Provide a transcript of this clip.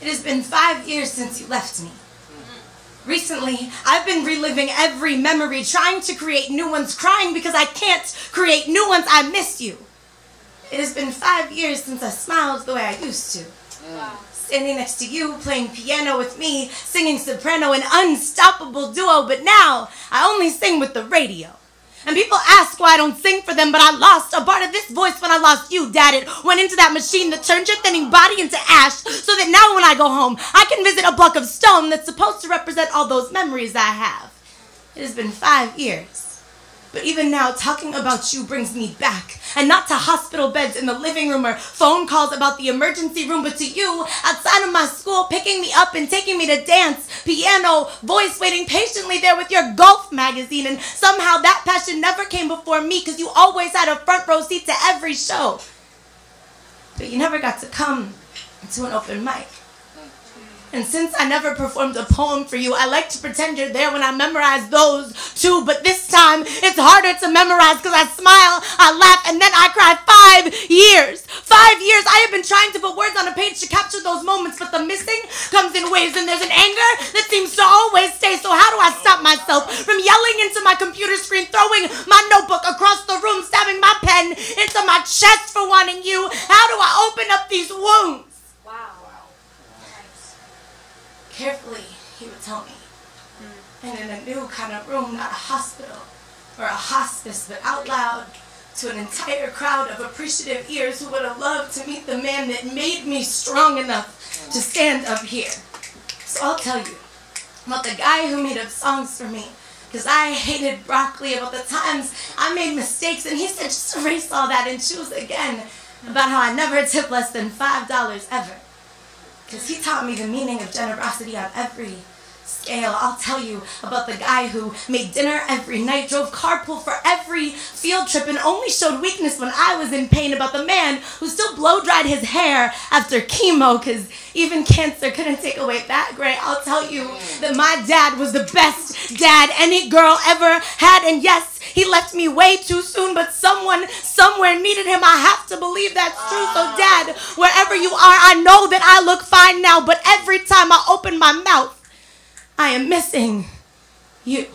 It has been 5 years since you left me. Recently, I've been reliving every memory, trying to create new ones, crying because I can't create new ones. I miss you. It has been 5 years since I smiled the way I used to. Wow. Standing next to you, playing piano with me, singing soprano, an unstoppable duo, but now I only sing with the radio. And people ask why I don't sing for them, but I lost a part of this voice when I lost you, Dad. It went into that machine that turned your thinning body into ash, so that now when I go home, I can visit a block of stone that's supposed to represent all those memories I have. It has been 5 years. But even now, talking about you brings me back. And not to hospital beds in the living room or phone calls about the emergency room, but to you outside of my school, picking me up and taking me to dance, piano, voice, waiting patiently there with your golf magazine. And somehow that passion never came before me because you always had a front row seat to every show. But you never got to come to an open mic. And since I never performed a poem for you, I like to pretend you're there when I memorize those too. But this time, it's harder to memorize because I smile, I laugh, and then I cry. 5 years. 5 years. I have been trying to put words on a page to capture those moments, but the missing comes in waves, and there's an anger that seems to always stay. So how do I stop myself from yelling into my computer screen, throwing my notebook across the room, stabbing my pen into my chest for wanting you? How do I open up these wounds? Carefully, he would tell me. And in a new kind of room, not a hospital or a hospice, but out loud to an entire crowd of appreciative ears who would have loved to meet the man that made me strong enough to stand up here. So I'll tell you about the guy who made up songs for me, because I hated broccoli, about the times I made mistakes, and he said just erase all that and choose again, about how I never tip less than $5 ever. Because he taught me the meaning of generosity on every scale. I'll tell you about the guy who made dinner every night, drove carpool for every field trip, and only showed weakness when I was in pain. About the man who still blow-dried his hair after chemo because even cancer couldn't take away that gray. I'll tell you that my dad was the best dad any girl ever had, and yes, he left me way too soon, but someone somewhere needed him. I have to believe that's true. So Dad, wherever you are, I know that I look fine now, but every time I open my mouth, I am missing you.